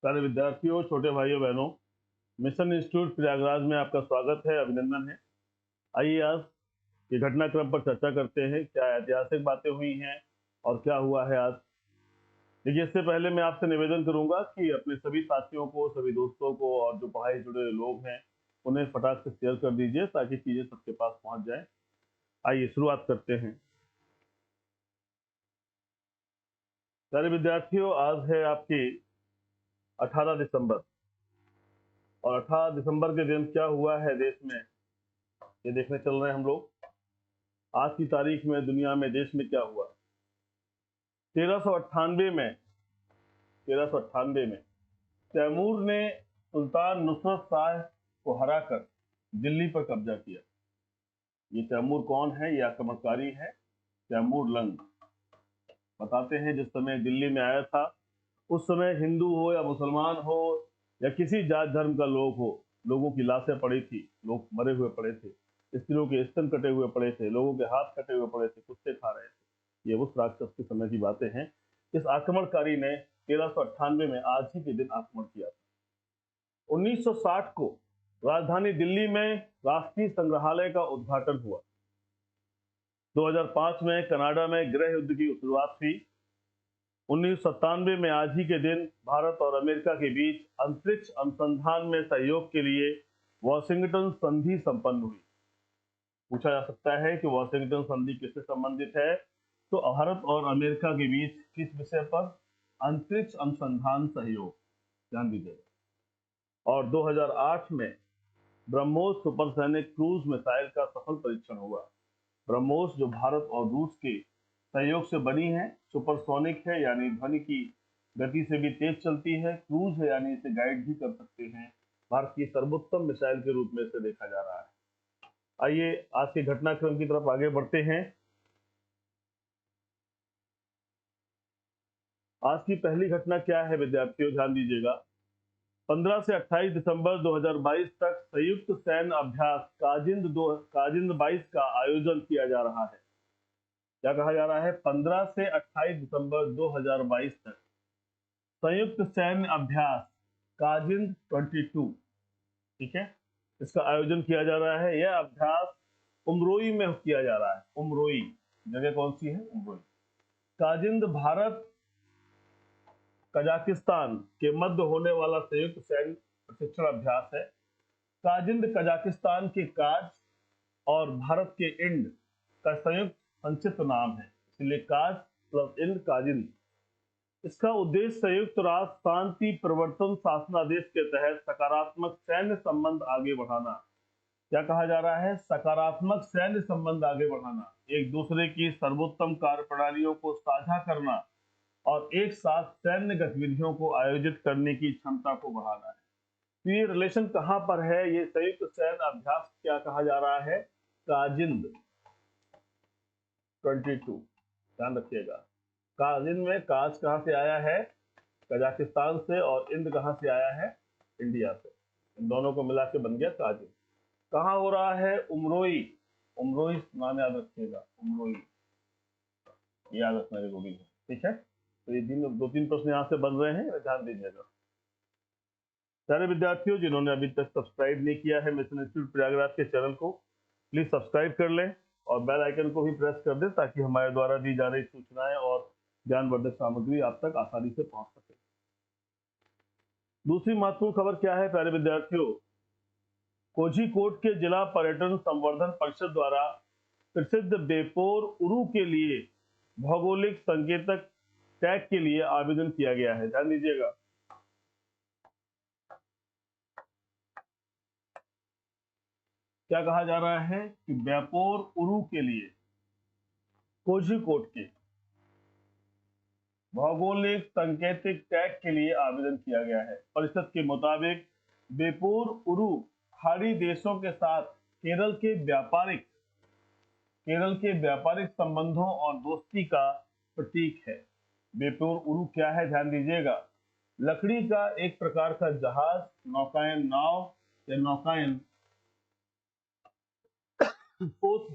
सारे विद्यार्थियों, छोटे भाइयों बहनों, मिशन इंस्टीट्यूट प्रयागराज में आपका स्वागत है, अभिनंदन है। आइए आज के घटनाक्रम पर चर्चा करते हैं। क्या ऐतिहासिक बातें हुई हैं और क्या हुआ है आज। देखिए, इससे पहले मैं आपसे निवेदन करूंगा कि अपने सभी साथियों को, सभी दोस्तों को और जो पढ़ाई से जुड़े लोग हैं उन्हें फटाक से शेयर कर दीजिए ताकि चीजें सबके पास पहुंच जाए। आइए शुरुआत करते हैं। सारे विद्यार्थियों, आज है आपकी 18 दिसंबर और 18 दिसंबर के दिन क्या हुआ है देश में, ये देखने चल रहे हैं हम लोग। आज की तारीख में दुनिया में, देश में क्या हुआ। 1398 में तैमूर ने सुल्तान नुसरत शाह को हराकर दिल्ली पर कब्जा किया। ये तैमूर कौन है? ये आक्रमणकारी है तैमूर लंग। बताते हैं, जिस समय दिल्ली में आया था उस समय हिंदू हो या मुसलमान हो या किसी जात धर्म का लोग हो, लोगों की लाशें पड़ी थी, लोग मरे हुए पड़े थे, स्त्रियों के स्तन कटे हुए पड़े थे, लोगों के हाथ कटे हुए पड़े थे, कुत्ते खा रहे थे। ये उस राक्षस के समय की बातें हैं। इस आक्रमणकारी ने 1398 में आज ही के दिन आक्रमण किया था। 1960 को राजधानी दिल्ली में राष्ट्रीय संग्रहालय का उद्घाटन हुआ। 2005 में कनाडा में गृह युद्ध की शुरुआत हुई। 1997 में आज ही के दिन भारत और अमेरिका के बीच अंतरिक्ष अनुसंधान में सहयोग के लिए वॉशिंगटन संधि संपन्न हुई। पूछा जा सकता है कि वॉशिंगटन संधि किससे संबंधित है, तो भारत और अमेरिका के बीच किस विषय पर? अंतरिक्ष अनुसंधान सहयोग, ध्यान दीजिएगा। और 2008 में ब्रह्मोस सुपरसोनिक क्रूज मिसाइल का सफल परीक्षण हुआ। ब्रह्मोस जो भारत और रूस के सहयोग से बनी है, सुपरसोनिक है यानी ध्वनि की गति से भी तेज चलती है, क्रूज है यानी इसे गाइड भी कर सकते हैं। भारत की सर्वोत्तम मिसाइल के रूप में इसे देखा जा रहा है। आइए आज के घटनाक्रम की तरफ आगे बढ़ते हैं। आज की पहली घटना क्या है विद्यार्थियों, ध्यान दीजिएगा। 15 से 28 दिसंबर 2022 तक संयुक्त सैन्य अभ्यास काजिंद 22 का आयोजन किया जा रहा है। क्या कहा जा रहा है? 15 से 28 दिसंबर 2022 तक संयुक्त सैन्य अभ्यास काजिंद 22, ठीक है, इसका आयोजन किया जा रहा है। यह अभ्यास उमरोई में किया जा रहा है। उमरोई जगह कौन सी है? उमरोई। काजिंद भारत कजाकिस्तान के मध्य होने वाला संयुक्त सैन्य प्रशिक्षण अभ्यास है। काजिंद कजाकिस्तान के काज और भारत के इंड का संयुक्त संक्षिप्त नाम है, इसलिए काज प्लस इंड काजिंद। इसका उद्देश्य संयुक्त राष्ट्र शांति प्रवर्तन शासनादेश के तहत सकारात्मक सैन्य संबंध आगे बढ़ाना। क्या कहा जा रहा है? सकारात्मक सैन्य संबंध आगे बढ़ाना, एक दूसरे की सर्वोत्तम कार्यप्रणालियों को साझा करना और एक साथ सैन्य गतिविधियों को आयोजित करने की क्षमता को बढ़ाना है। तो ये रिलेशन कहां पर है? ये संयुक्त सैन्य अभ्यास क्या कहा जा रहा है? काजिंद 22, ध्यान रखिएगा। काजिंद में काज कहां से आया है? कजाकिस्तान से, और इंद कहां से आया है? इंडिया से। इन दोनों को मिला के बन गया काजिंद। कहां हो रहा है? उमरोई। उमरोई नाम याद रखिएगा, उमरोई याद रखना जरूरी है, ठीक है। तो ये दो तीन प्रश्न यहाँ से बन रहे हैं, ध्यान दीजिएगा। सारे विद्यार्थियों, जिन्होंने अभी तक सब्सक्राइब नहीं किया है मिशन इंस्टीट्यूट प्रयागराज के चैनल को, प्लीज सब्सक्राइब कर लें और बेल आइकन को भी प्रेस कर दें ताकि हमारे द्वारा दी जा रही सूचनाएं और ज्ञानवर्धक सामग्री आप तक आसानी से पहुंच सके। दूसरी महत्वपूर्ण खबर क्या है प्यारे विद्यार्थियों? कोझीकोड के जिला पर्यटन संवर्धन परिषद द्वारा प्रसिद्ध बेपोर उरु के लिए भौगोलिक संकेतक टैग के लिए आवेदन किया गया है। ध्यान दीजिएगा। क्या कहा जा रहा है कि बेपोर उरु के लिए कोझीकोड के भौगोलिक संकेतिक टैग के लिए आवेदन किया गया है। परिषद के मुताबिक बेपोर उरु खाड़ी देशों के साथ केरल के व्यापारिक संबंधों और दोस्ती का प्रतीक है। बेपोर उरु क्या है? ध्यान दीजिएगा। लकड़ी का एक प्रकार का जहाज, नौकायन नाव या नौकायन पोत,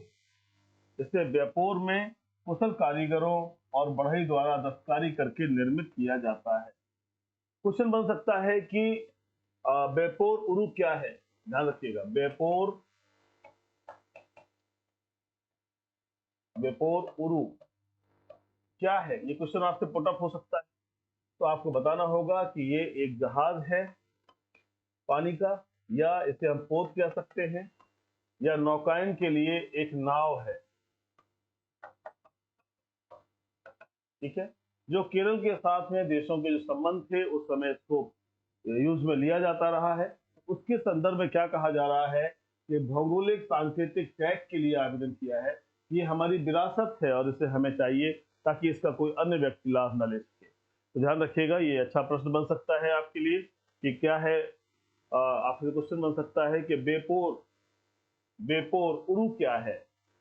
जिसे बेपोर में कुशल कारीगरों और बढ़ई द्वारा दस्तकारी करके निर्मित किया जाता है। क्वेश्चन बन सकता है कि बेपोर उरु क्या है। ध्यान रखिएगा, बेपोर उरु क्या है, ये क्वेश्चन आपसे पुट अप हो सकता है। तो आपको बताना होगा कि ये एक जहाज है पानी का, या इसे हम पोत कह सकते हैं, या नौकायन के लिए एक नाव है। ठीक है, जो केरल के साथ में देशों के जो संबंध थे उस समय इसको यूज में लिया जाता रहा है। उसके संदर्भ में क्या कहा जा रहा है कि भौगोलिक सांकेतिक टैग के लिए आवेदन किया है। ये हमारी विरासत है और इसे हमें चाहिए ताकि इसका कोई अन्य व्यक्ति लाभ न ले सके। तो ध्यान रखिएगा, ये अच्छा प्रश्न बन सकता है आपके लिए कि क्या है। आपसे क्वेश्चन बन सकता है कि बेपोर उरु क्या है।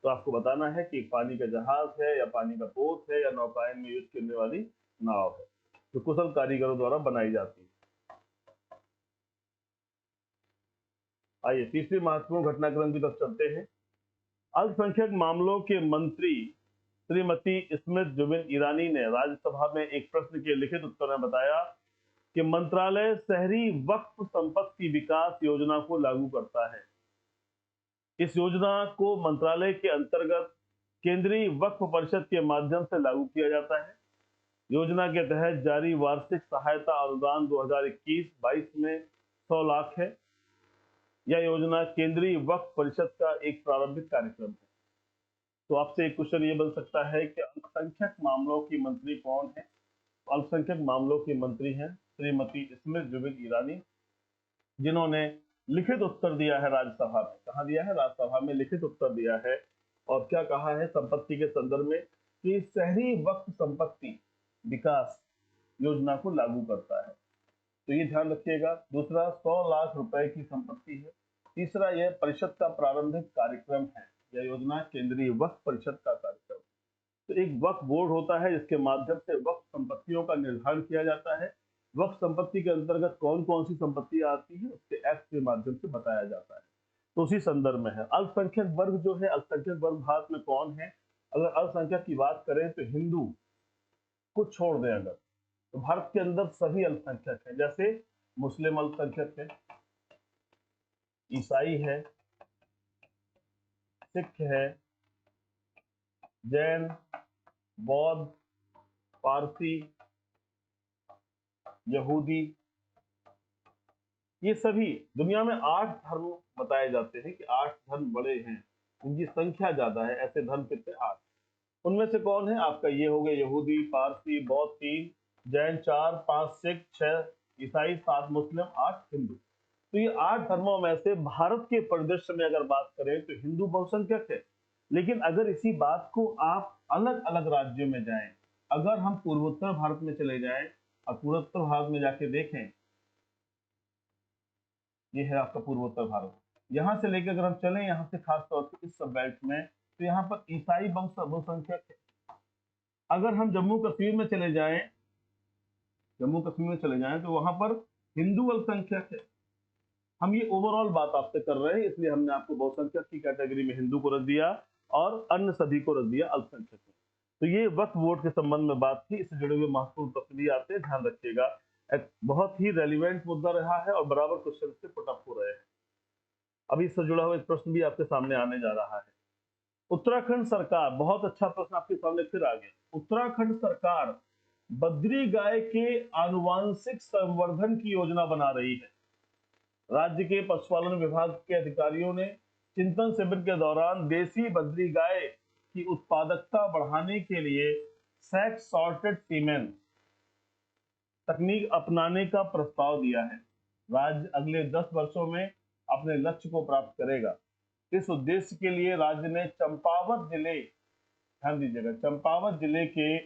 तो आपको बताना है कि पानी का जहाज है, या पानी का पोत है, या नौकायन में यूज करने वाली नाव है, जो कुशल कारीगरों द्वारा बनाई जाती है। आइए तीसरी महत्वपूर्ण घटनाक्रम की तरफ चलते हैं। अल्पसंख्यक मामलों के मंत्री श्रीमती स्मिथ जुबिन ईरानी ने राज्यसभा में एक प्रश्न के लिखित उत्तर में बताया कि मंत्रालय शहरी वक्फ संपत्ति विकास योजना को लागू करता है। इस योजना को मंत्रालय के अंतर्गत केंद्रीय वक्फ परिषद के माध्यम से लागू किया जाता है। योजना के तहत जारी वार्षिक सहायता अनुदान 2021-22 में 100 लाख है। यह योजना केंद्रीय वक्फ परिषद का एक प्रारंभिक कार्यक्रम है। तो आपसे एक क्वेश्चन ये बन सकता है कि अल्पसंख्यक मामलों की मंत्री कौन है। अल्पसंख्यक मामलों की मंत्री हैं श्रीमती स्मिथ जुबिन ईरानी, जिन्होंने लिखित उत्तर दिया है राज्यसभा में। कहा दिया है? राज्यसभा में लिखित उत्तर दिया है। और क्या कहा है संपत्ति के संदर्भ में कि शहरी वक्फ संपत्ति विकास योजना को लागू करता है। तो ये ध्यान रखिएगा। दूसरा, 100 लाख रुपए की संपत्ति है। तीसरा, यह परिषद का प्रारंभिक कार्यक्रम है। यह योजना केंद्रीय वक्फ परिषद का कार्यक्रम। तो एक वक्फ बोर्ड होता है जिसके माध्यम से वक्फ संपत्तियों का निर्धारण किया जाता है। वक्फ संपत्ति के अंतर्गत कौन कौन सी संपत्तियां आती है उसके एक्ट के माध्यम से बताया जाता है। तो उसी संदर्भ में है। अल्पसंख्यक वर्ग जो है, अल्पसंख्यक वर्ग भारत में कौन है? अगर अल्पसंख्यक की बात करें तो हिंदू को छोड़ दें अगर, तो भारत के अंदर सभी अल्पसंख्यक हैं। जैसे मुस्लिम अल्पसंख्यक है, ईसाई है, सिख है, जैन, बौद्ध, पारसी, यहूदी, ये सभी दुनिया में 8 धर्म बताए जाते हैं कि 8 धर्म बड़े हैं, उनकी संख्या ज्यादा है। ऐसे धर्म कितने? 8। उनमें से कौन है? आपका ये हो गए यहूदी, पारसी, बौद्ध 3, जैन 4, 5 सिख, 6 ईसाई, 7 मुस्लिम, 8 हिंदू। तो ये 8 धर्मों में से भारत के परिदृश्य में अगर बात करें तो हिंदू बहुसंख्यक है। लेकिन अगर इसी बात को आप अलग अलग राज्यों में जाएं, अगर हम पूर्वोत्तर भारत में चले जाएं और पूर्वोत्तर भारत में जाके देखें, ये है आपका पूर्वोत्तर भारत। यहाँ से लेकर अगर हम चलें यहाँ से खास तौर से इस सब बेल्ट में, तो यहाँ पर ईसाई बहुसंख्यक है। अगर हम जम्मू कश्मीर में चले जाएं, तो वहां पर हिंदू अल्पसंख्यक है। हम ये ओवरऑल बात आपसे कर रहे हैं, इसलिए हमने आपको बहुसंख्यक की कैटेगरी में हिंदू को रख दिया और अन्य सभी को रख दिया अल्पसंख्यक में। तो ये वक्फ बोर्ड के संबंध में बात थी। इससे जुड़े हुए महत्वपूर्ण प्रश्न भी आते हैं, ध्यान रखिएगा। एक बहुत ही रेलिवेंट मुद्दा रहा है और बराबर क्वेश्चन से पुट अप हो रहे हैं। अभी इससे जुड़ा हुआ एक प्रश्न भी आपके सामने आने जा रहा है। उत्तराखंड सरकार, बहुत अच्छा प्रश्न आपके सामने फिर आ गया। उत्तराखंड सरकार बद्री गाय के आनुवांशिक संवर्धन की योजना बना रही है। राज्य के पशुपालन विभाग के अधिकारियों ने चिंतन शिविर के दौरान देसी बद्री गाय की उत्पादकता बढ़ाने के लिए सेक्स सॉर्टेड सीमेन तकनीक अपनाने का प्रस्ताव दिया है। राज्य अगले 10 वर्षों में अपने लक्ष्य को प्राप्त करेगा। इस उद्देश्य के लिए राज्य ने चंपावत जिले, ध्यान दीजिएगा, चंपावत जिले के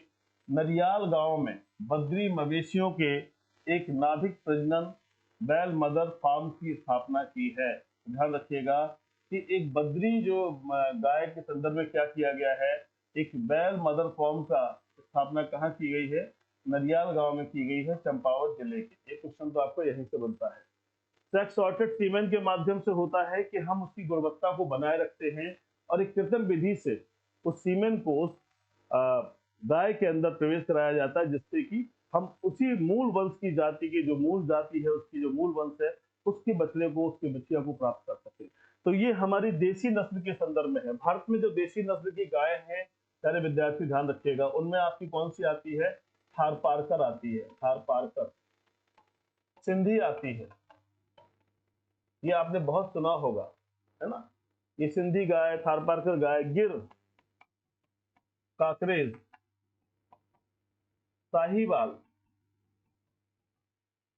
नरियाल गांव में बद्री मवेशियों के एक नाभिक प्रजनन बैल मदर फार्म की स्थापना की है। ध्यान रखिएगा कि एक बद्री जो गाय के संदर्भ में क्या किया गया है, एक बैल मदर फार्म का स्थापना कहाँ की गई है? नरियाल गांव में की गई है, चंपावत जिले के। एक क्वेश्चन तो आपको यहीं से बनता है। सेक्स सॉर्टेड सीमेन के माध्यम से होता है कि हम उसकी गुणवत्ता को बनाए रखते हैं और एक कृत्रिम विधि से उस सीमेन को उस गाय के अंदर प्रवेश कराया जाता है, जिससे कि हम उसी मूल वंश की जाति की जो मूल जाति है, उसकी जो मूल वंश है, उसके बछड़े को, उसके बछिया को प्राप्त कर सके। तो ये हमारी देसी नस्ल के संदर्भ में है। भारत में जो देसी नस्ल की गाय है, सारे विद्यार्थी ध्यान रखिएगा, उनमें आपकी कौन सी आती है? थारपारकर आती है, थारपारकर। सिंधी आती है, ये आपने बहुत सुना होगा, है ना? ये सिंधी गाय, थारपारकर गाय, गिर, काकरेज, साहीवाल,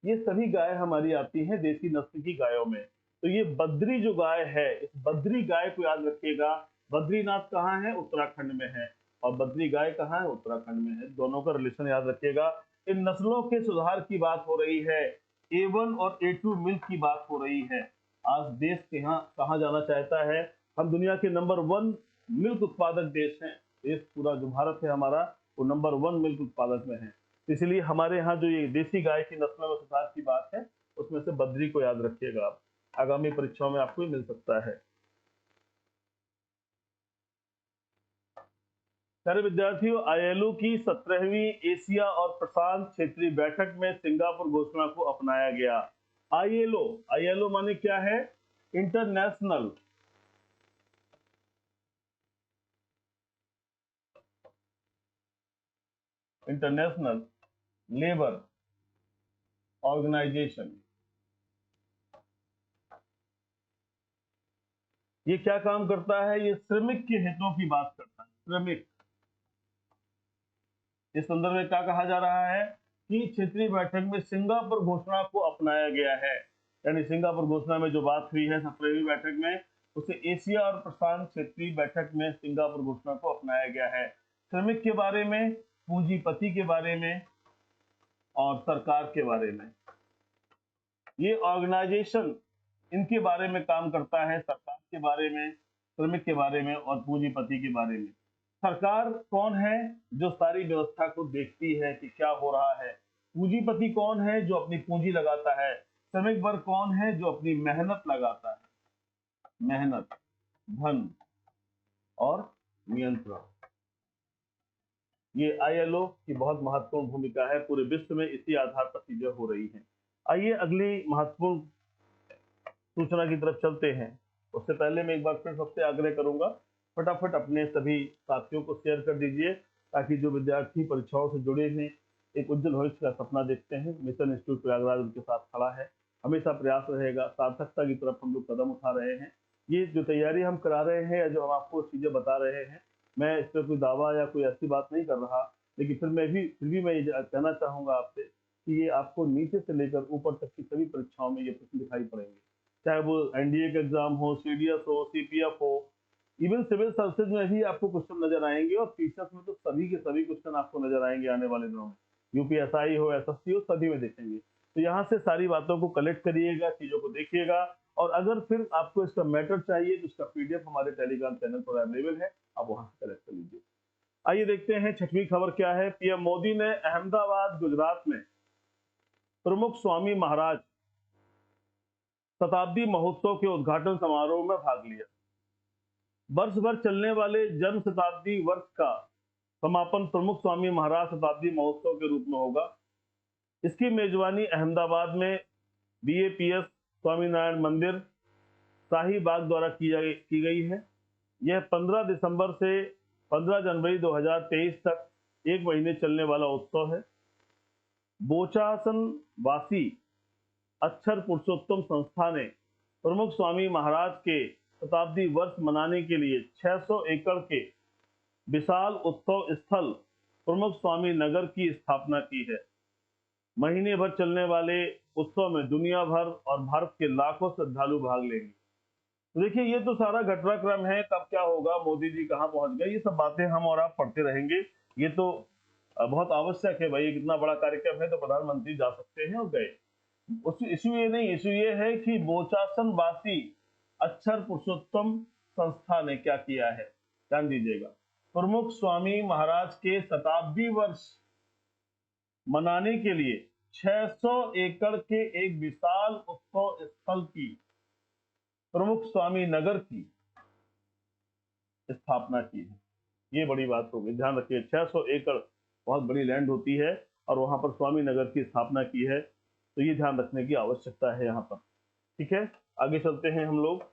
ये सभी गाय हमारी आती हैं देसी नस्ल की गायों में। तो ये बद्री जो गाय है, इस बद्री गाय को याद रखिएगा। बद्रीनाथ कहाँ है? उत्तराखंड में है। और बद्री गाय कहाँ है? उत्तराखंड में है। दोनों का रिलेशन याद रखिएगा। इन नस्लों के सुधार की बात हो रही है, A1 और A2 मिल्क की बात हो रही है। आज देश कहाँ जाना चाहता है? हम दुनिया के नंबर 1 मिल्क उत्पादक देश हैं। देश पूरा जो भारत है हमारा, वो नंबर 1 मिल्क उत्पादक में है। इसलिए हमारे यहाँ जो ये देसी गाय की नस्लों में सुधार की बात है, उसमें से बद्री को याद रखिएगा आप। आगामी परीक्षाओं में आपको मिल सकता है। प्यारे विद्यार्थियों, ILO की 17वीं एशिया और प्रशांत क्षेत्रीय बैठक में सिंगापुर घोषणा को अपनाया गया। ILO माने क्या है? International labour organisation. ये क्या काम करता है? ये श्रमिक के हितों की बात करता है। श्रमिक, इस संदर्भ में क्या कहा जा रहा है कि क्षेत्रीय बैठक में सिंगापुर घोषणा को अपनाया गया है। यानी सिंगापुर घोषणा में जो बात हुई है 17वीं बैठक में, उसे एशिया और प्रशांत क्षेत्रीय बैठक में सिंगापुर घोषणा को अपनाया गया है। श्रमिक के बारे में, पूंजीपति के बारे में और सरकार के बारे में। ये ऑर्गेनाइजेशन इनके बारे में काम करता है, सरकार के बारे में, श्रमिक के बारे में और पूंजीपति के बारे में। सरकार कौन है? जो सारी व्यवस्था को देखती है कि क्या हो रहा है। पूंजीपति कौन है? जो अपनी पूंजी लगाता है। श्रमिक वर्ग कौन है? जो अपनी मेहनत लगाता है। मेहनत, धन और नियंत्रण। ये ILO की बहुत महत्वपूर्ण भूमिका है। पूरे विश्व में इसी आधार पर चीजें हो रही हैं। आइए अगली महत्वपूर्ण सूचना की तरफ चलते हैं। उससे पहले मैं एक बार फिर सबसे आग्रह करूंगा, फटाफट अपने सभी साथियों को शेयर कर दीजिए, ताकि जो विद्यार्थी परीक्षाओं से जुड़े हैं, एक उज्जवल भविष्य का सपना देखते हैं, मिशन इंस्टीट्यूट प्रयागराज उनके साथ खड़ा है। हमेशा प्रयास रहेगा, सार्थकता की तरफ हम लोग कदम उठा रहे हैं। ये जो तैयारी हम करा रहे हैं या जो हम आपको चीजें बता रहे हैं, मैं इस पर कोई दावा या कोई ऐसी बात नहीं कर रहा, लेकिन फिर भी मैं ये कहना चाहूंगा आपसे कि ये आपको नीचे से लेकर ऊपर तक की सभी परीक्षाओं में ये प्रश्न दिखाई पड़ेंगे। चाहे वो NDA का एग्जाम हो, CDS हो, CPF हो, इवन सिविल सर्विसेज में भी आपको क्वेश्चन नजर आएंगे, और टीचर्स में तो सभी के सभी क्वेश्चन आपको नजर आएंगे आने वाले दिनों में। UPSI हो, SSC हो, सभी में देखेंगे। तो यहाँ से सारी बातों को कलेक्ट करिएगा, चीजों को देखिएगा, और अगर फिर आपको इसका मैटर चाहिए तो इसका PDF हमारे टेलीग्राम चैनल पर अवेलेबल है, आप वहां से कलेक्ट कर लीजिए। आइए देखते हैं छठवीं खबर क्या है। PM मोदी ने अहमदाबाद गुजरात में प्रमुख स्वामी महाराज शताब्दी महोत्सव के उद्घाटन समारोह में भाग लिया। वर्ष भर चलने वाले जन्म शताब्दी वर्ष का समापन प्रमुख स्वामी महाराज शताब्दी महोत्सव के रूप में होगा। इसकी मेजबानी अहमदाबाद में BAPS स्वामीनारायण मंदिर, शाही बाग द्वारा की गई है। यह 15 दिसंबर से 15 जनवरी 2023 तक एक महीने चलने वाला उत्सव है। बोचासन वासी अक्षर पुरुषोत्तम संस्था ने प्रमुख स्वामी महाराज के शताब्दी वर्ष मनाने के लिए 600 एकड़ के विशाल उत्सव स्थल प्रमुख स्वामी नगर की स्थापना की है। महीने भर चलने वाले उत्सव में दुनिया भर और भारत के लाखों श्रद्धालु भाग लेंगे। तो देखिए, ये तो सारा घटनाक्रम है, कब क्या होगा, मोदी जी कहाँ पहुंच गए, ये सब बातें हम और आप पढ़ते रहेंगे। ये तो बहुत आवश्यक है भाई, कितना बड़ा कार्यक्रम है तो प्रधानमंत्री जा सकते हैं और गए। उस इशू ये नहीं, इशू ये है कि बोचासन वासी अक्षर पुरुषोत्तम संस्था ने क्या किया है। ध्यान दीजिएगा, प्रमुख स्वामी महाराज के शताब्दी वर्ष मनाने के लिए 600 एकड़ के एक विशाल उत्सव स्थल की प्रमुख स्वामी नगर की स्थापना की है। ये बड़ी बात होगी, ध्यान रखिए। 600 एकड़ बहुत बड़ी लैंड होती है, और वहां पर स्वामी नगर की स्थापना की है। तो ये ध्यान रखने की आवश्यकता है यहाँ पर। ठीक है, आगे चलते हैं हम लोग।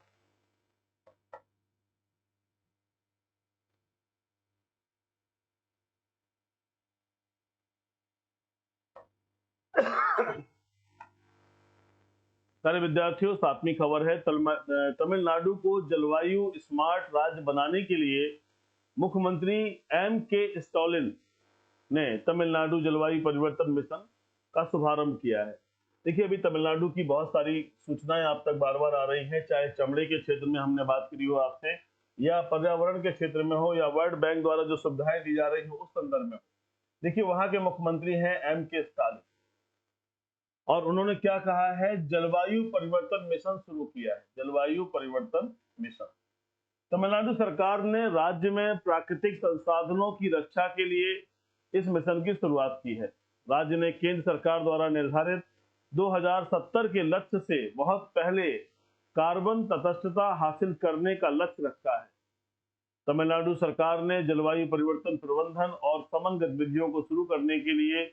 सारे विद्यार्थियों, सातवीं खबर है, तमिलनाडु को जलवायु स्मार्ट राज्य बनाने के लिए मुख्यमंत्री M.K. स्टालिन ने तमिलनाडु जलवायु परिवर्तन मिशन का शुभारंभ किया है। देखिए, अभी तमिलनाडु की बहुत सारी सूचनाएं आप तक बार बार आ रही हैं, चाहे चमड़े के क्षेत्र में हमने बात करी हो आपसे, या पर्यावरण के क्षेत्र में हो, या वर्ल्ड बैंक द्वारा जो सुविधाएं दी जा रही हो उस संदर्भ में हो। देखिए, वहां के मुख्यमंत्री हैं M.K. स्टालिन, और उन्होंने क्या कहा है, जलवायु परिवर्तन मिशन शुरू किया है। जलवायु परिवर्तन मिशन, तमिलनाडु सरकार ने राज्य में प्राकृतिक संसाधनों की रक्षा के लिए इस मिशन की शुरुआत की है। राज्य ने केंद्र सरकार द्वारा निर्धारित 2070 के लक्ष्य से बहुत पहले कार्बन तटस्थता हासिल करने का लक्ष्य रखा है। तमिलनाडु सरकार ने जलवायु परिवर्तन प्रबंधन और समन गतिविधियों को शुरू करने के लिए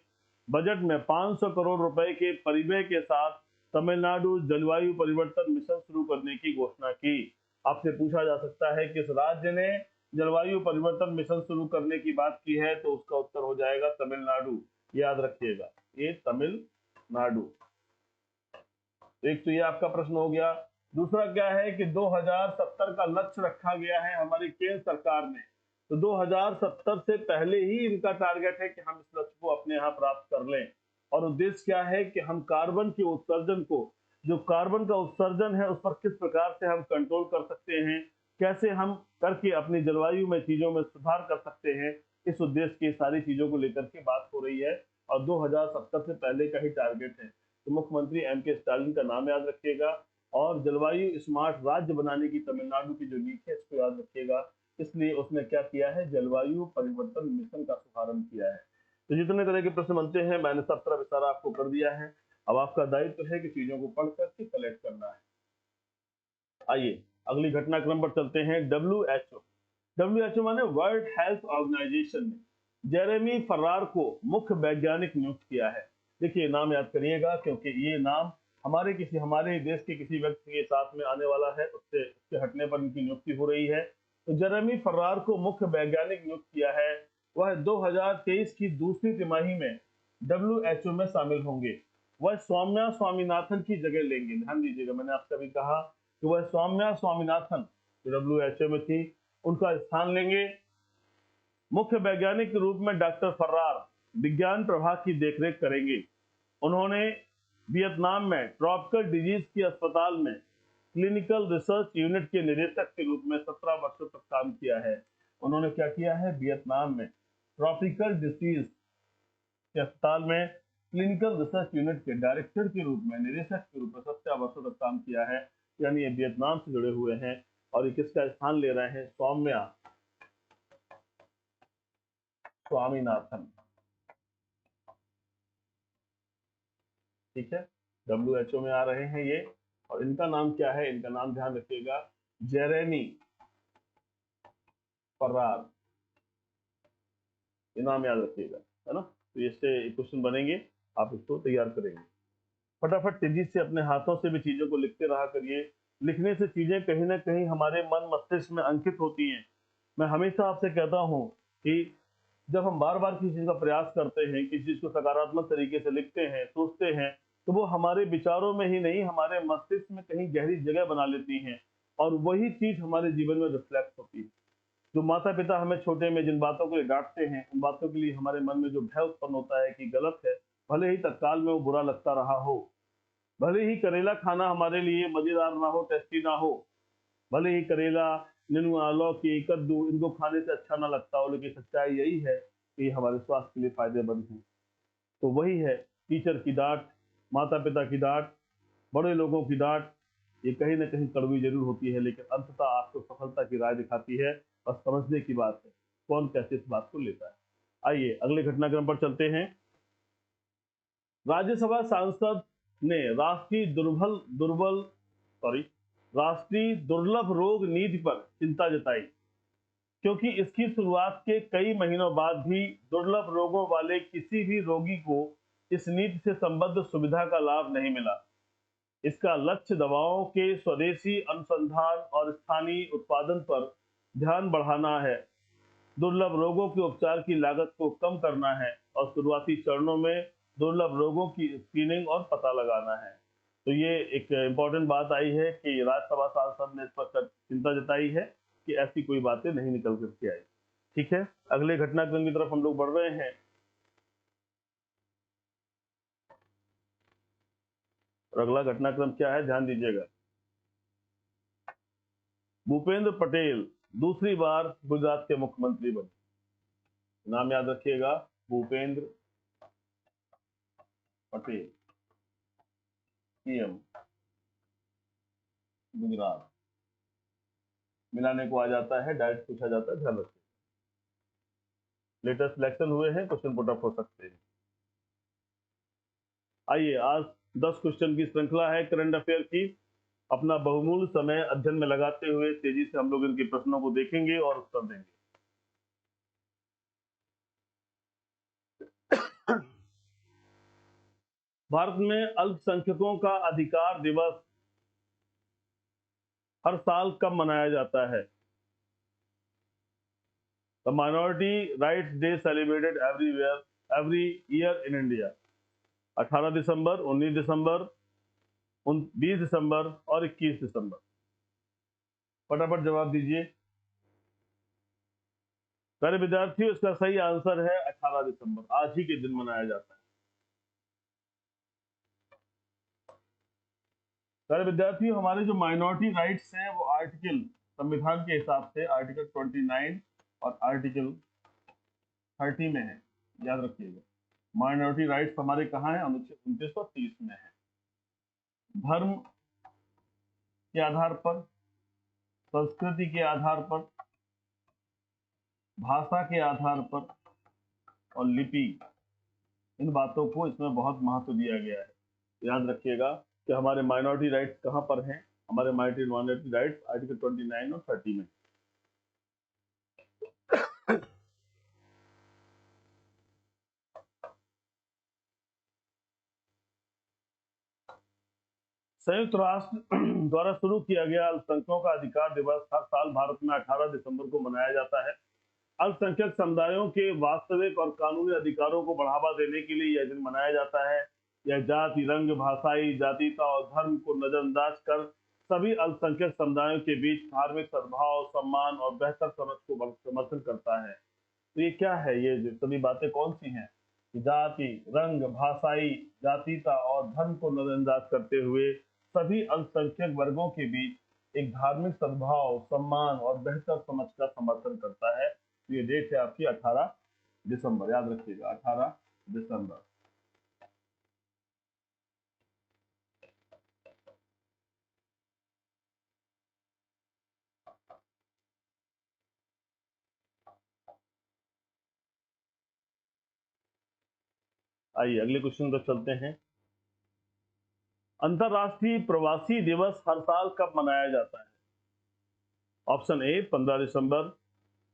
बजट में 500 करोड़ रुपए के परिव्यय के साथ तमिलनाडु जलवायु परिवर्तन मिशन शुरू करने की घोषणा की। आपसे पूछा जा सकता है कि इस राज्य ने जलवायु परिवर्तन मिशन शुरू करने की बात की है, तो उसका उत्तर हो जाएगा तमिलनाडु। याद रखिएगा, ये तमिलनाडु। एक तो ये आपका प्रश्न हो गया। दूसरा क्या है कि 2070 का लक्ष्य रखा गया है हमारी केंद्र सरकार ने, तो 2070 से पहले ही इनका टारगेट है कि हम इस लक्ष्य को अपने यहाँ प्राप्त कर लें। और उद्देश्य क्या है कि हम कार्बन के उत्सर्जन को, जो कार्बन का उत्सर्जन है, उस पर किस प्रकार से हम कंट्रोल कर सकते हैं, कैसे हम करके अपनी जलवायु में चीजों में सुधार कर सकते हैं, इस उद्देश्य की सारी चीजों को लेकर के बात हो रही है। और 2070 से पहले का ही टारगेट है। तो मुख्यमंत्री M.K. स्टालिन का नाम याद रखिएगा, और जलवायु स्मार्ट राज्य बनाने की तमिलनाडु की जो नीति है इसको याद रखिएगा। इसलिए उसने क्या किया है, जलवायु परिवर्तन मिशन का शुभारंभ किया है। तो जितने तरह के प्रश्न बनते हैं मैंने सब तरह विस्तार आपको कर दिया है। अब आपका दायित्व है कि चीजों को पढ़ करके कलेक्ट करना है। आइए अगली घटनाक्रम पर चलते हैं। WHO माने वर्ल्ड हेल्थ ऑर्गेनाइजेशन ने जेरेमी फर्रार को मुख्य वैज्ञानिक नियुक्त किया है। देखिए, नाम याद करिएगा, क्योंकि ये नाम हमारे देश के किसी व्यक्ति के साथ में आने वाला है, उसके हटने पर इनकी नियुक्ति हो रही है। तो जेरेमी फर्रार को मुख्य वैज्ञानिक नियुक्त किया है। वह 2023 की दूसरी तिमाही में WHO में शामिल होंगे। वह सौम्या स्वामीनाथन की जगह लेंगे। ध्यान दीजिएगा, मैंने आपसे अभी कहा कि वह सौम्या स्वामीनाथन जो WHO में थी, उनका स्थान लेंगे। मुख्य वैज्ञानिक के रूप में डॉक्टर फर्रार विज्ञान प्रभाग की देखरेख करेंगे। उन्होंने वियतनाम में ट्रॉपिकल डिजीज की अस्पताल में क्लिनिकल रिसर्च यूनिट के निदेशक के रूप में 17 वर्षों तक काम किया है। उन्होंने क्या किया है, वियतनाम में ट्रॉपिकल डिजीज के अस्पताल में क्लिनिकल रिसर्च यूनिट के डायरेक्टर के रूप में, निदेशक के रूप में 17 वर्षों तक काम किया है। यानी ये वियतनाम से जुड़े हुए हैं। और ये किसका स्थान ले रहे हैं, सौम्या स्वामीनाथन। ठीक है, WHO में आ रहे हैं ये। और इनका नाम क्या है, इनका नाम ध्यान रखिएगा, जेरेमी फर्रार। ये नाम याद रखिएगा, है ना। तो इससे क्वेश्चन बनेंगे, आप इसको तैयार करेंगे। फटाफट तेजी से अपने हाथों से भी चीजों को लिखते रहा करिए। लिखने से चीजें कहीं ना कहीं हमारे मन मस्तिष्क में अंकित होती हैं। मैं हमेशा आपसे कहता हूं कि जब हम बार बार किसी चीज का प्रयास करते हैं, किसी चीज को सकारात्मक तरीके से लिखते हैं, सोचते हैं, तो वो हमारे विचारों में ही नहीं, हमारे मस्तिष्क में कहीं गहरी जगह बना लेती हैं, और वही चीज हमारे जीवन में रिफ्लेक्ट होती है। जो माता पिता हमें छोटे में जिन बातों को डांटते हैं, उन बातों के लिए हमारे मन में जो भय उत्पन्न होता है कि गलत है, भले ही तत्काल में वो बुरा लगता रहा हो, भले ही करेला खाना हमारे लिए मजेदार ना हो, टेस्टी ना हो, भले ही करेला, नेनुआ, लौकी, कद्दू इनको खाने से अच्छा ना लगता हो, लेकिन सच्चाई यही है कि हमारे स्वास्थ्य के लिए फायदेमंद है। तो वही है, टीचर की डांट, माता पिता की डांट, बड़े लोगों की डांट, ये कहीं ना कहीं कड़वी जरूर होती है, लेकिन अंततः आपको सफलता की राह दिखाती है। बस समझने की बात है कौन कैसे इस बात को लेता है। आइए अगले घटनाक्रम पर चलते हैं। राज्यसभा सांसद ने राष्ट्रीय दुर्लभ रोग नीति पर चिंता जताई। क्योंकि इसकी शुरुआत के कई महीनों बाद भी दुर्लभ रोगों वाले किसी भी रोगी को इस नीति से संबद्ध सुविधा का लाभ नहीं मिला। इसका लक्ष्य दवाओं के स्वदेशी अनुसंधान और स्थानीय उत्पादन पर ध्यान बढ़ाना है, दुर्लभ रोगों के उपचार की लागत को कम करना है और शुरुआती चरणों में दुर्लभ रोगों की स्क्रीनिंग और पता लगाना है। तो ये एक इम्पोर्टेंट बात आई है कि राज्यसभा सांसद ने इस पर चिंता जताई है कि ऐसी कोई बातें नहीं निकल करके आई। ठीक है, अगले घटनाक्रम की तरफ हम लोग बढ़ रहे हैं। और अगला घटनाक्रम क्या है, ध्यान दीजिएगा। भूपेंद्र पटेल दूसरी बार गुजरात के मुख्यमंत्री बने। नाम याद रखिएगा, भूपेंद्र पटेल, सीएम गुजरात। मिलाने को आ जाता है, डायरेक्ट पूछा जाता है, ध्यान रखिए। लेटेस्ट सिलेक्शन हुए हैं, क्वेश्चन पुट अप हो सकते हैं। आइए, आज 10 क्वेश्चन की श्रृंखला है करंट अफेयर की। अपना बहुमूल्य समय अध्ययन में लगाते हुए तेजी से हम लोग इनके प्रश्नों को देखेंगे और उत्तर देंगे। भारत में अल्पसंख्यकों का अधिकार दिवस हर साल कब मनाया जाता है? The Minority Rights Day celebrated every year in India. 18 दिसंबर, 19 दिसंबर, 20 दिसंबर और 21 दिसंबर। फटाफट जवाब दीजिए। प्यारे विद्यार्थियों, इसका सही आंसर है 18 दिसंबर। आज ही के दिन मनाया जाता है। प्यारे विद्यार्थियों, हमारे जो माइनॉरिटी राइट्स हैं वो आर्टिकल, संविधान के हिसाब से आर्टिकल 29 और आर्टिकल 30 में है, याद रखिएगा। माइनॉरिटी राइट्स हमारे कहाँ है? अनुच्छेद 29 और 30 में है। धर्म के आधार पर, संस्कृति के आधार पर, भाषा के आधार पर और लिपि, इन बातों को इसमें बहुत महत्व दिया गया है। याद रखिएगा कि हमारे माइनॉरिटी राइट्स कहाँ पर हैं। हमारे माइनॉरिटी राइट्स आर्टिकल 29 और 30 में। संयुक्त राष्ट्र द्वारा शुरू किया गया अल्पसंख्यकों का अधिकार दिवस हर साल भारत में 18 दिसंबर को मनाया जाता है। अल्पसंख्यक समुदायों के वास्तविक और कानूनी अधिकारों को बढ़ावा देने के लिए यह दिन मनाया जाता है। यह जाति, रंग, भाषाई, जातीयता और धर्म को नजरअंदाज कर सभी अल्पसंख्यक समुदायों के बीच धार्मिक सद्भाव, सम्मान और बेहतर समझ को समर्थन करता है। तो ये क्या है? ये सभी बातें कौन सी हैं? जाति, रंग, भाषाई, जातीयता और धर्म को नजरअंदाज करते हुए सभी अल्पसंख्यक वर्गों के बीच एक धार्मिक सद्भाव, सम्मान और बेहतर समझ का समर्थन करता है। तो ये डेट है आपकी 18 दिसंबर, याद रखिएगा 18 दिसंबर। आइए अगले क्वेश्चन पर चलते हैं। अंतरराष्ट्रीय प्रवासी दिवस हर साल कब मनाया जाता है? ऑप्शन ए 15 दिसंबर,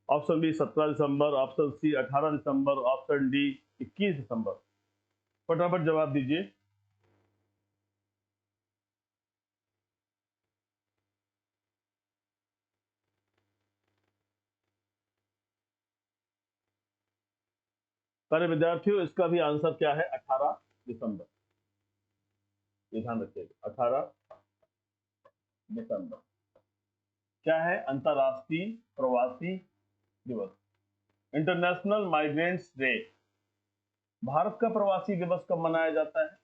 ऑप्शन बी 17 दिसंबर, ऑप्शन सी 18 दिसंबर, ऑप्शन डी 21 दिसंबर। फटाफट जवाब दीजिए। सारे विद्यार्थियों, इसका भी आंसर क्या है? 18 दिसंबर। ये ध्यान रखिएगा, 18 दिसंबर। क्या है? अंतरराष्ट्रीय प्रवासी दिवस, इंटरनेशनल माइग्रेंट्स डे। भारत का प्रवासी दिवस कब मनाया जाता है?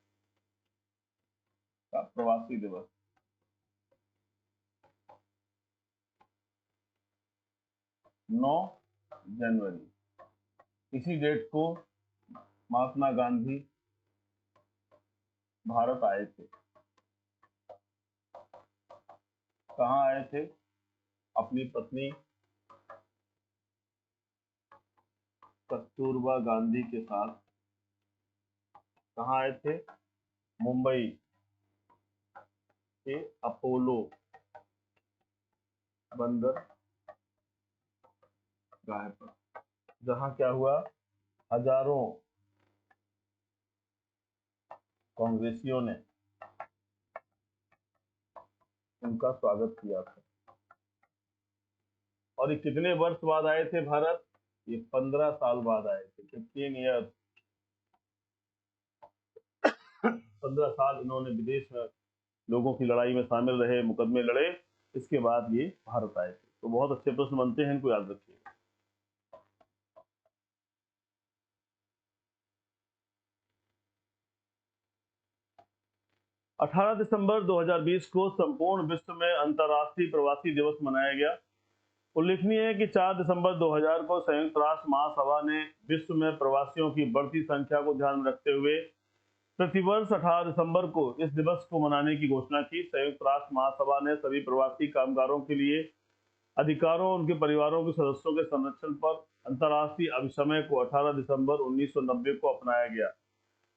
प्रवासी दिवस 9 जनवरी। इसी डेट को महात्मा गांधी भारत आए थे। कहाँ आए थे? अपनी पत्नी कस्तूरबा गांधी के साथ। कहाँ आए थे? मुंबई के अपोलो बंदर गायब पड़ा, जहां क्या हुआ, हजारों कांग्रेसियों ने उनका स्वागत किया था। और ये कितने वर्ष बाद आए थे भारत, ये 15 साल बाद आए थे, 15 ईयर, 15 साल इन्होंने विदेश में लोगों की लड़ाई में शामिल रहे, मुकदमे लड़े, इसके बाद ये भारत आए थे। तो बहुत अच्छे प्रश्न बनते हैं, इनको याद रखिए। अठारह दिसंबर 2020 को संपूर्ण विश्व में अंतर्राष्ट्रीय प्रवासी दिवस मनाया गया। उल्लेखनीय है कि 4 दिसंबर 2000 को संयुक्त राष्ट्र महासभा ने विश्व में प्रवासियों की बढ़ती संख्या को ध्यान में रखते हुए प्रतिवर्ष 18 दिसंबर को इस दिवस को मनाने की घोषणा की। संयुक्त राष्ट्र महासभा ने सभी प्रवासी कामगारों के लिए अधिकारों और उनके परिवारों के सदस्यों के संरक्षण पर अंतर्राष्ट्रीय अभिसमय को 18 दिसंबर 1990 को अपनाया गया।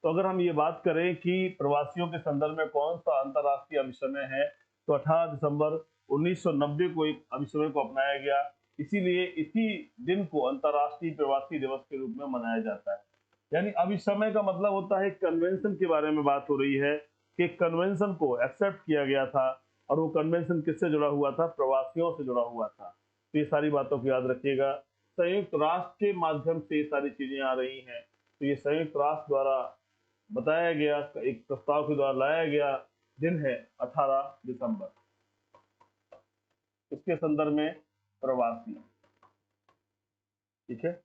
तो अगर हम ये बात करें कि प्रवासियों के संदर्भ में कौन सा अंतर्राष्ट्रीय अभिसमय है, तो 18 दिसंबर 1990 को एक अभिसमय को अपनाया गया। इसीलिए इसी दिन को अंतर्राष्ट्रीय प्रवासी दिवस के रूप में मनाया जाता है। यानी अभिसमय का मतलब होता है कन्वेंशन के बारे में बात हो रही है कि कन्वेंशन को एक्सेप्ट किया गया था, और वो कन्वेंशन किससे जुड़ा हुआ था, प्रवासियों से जुड़ा हुआ था। तो ये सारी बातों को याद रखिएगा। संयुक्त राष्ट्र के माध्यम से ये सारी चीजें आ रही हैं, तो ये संयुक्त राष्ट्र द्वारा बताया गया, एक प्रस्ताव के द्वारा लाया गया दिन है 18 दिसंबर। इसके संदर्भ में प्रवासी, ठीक है।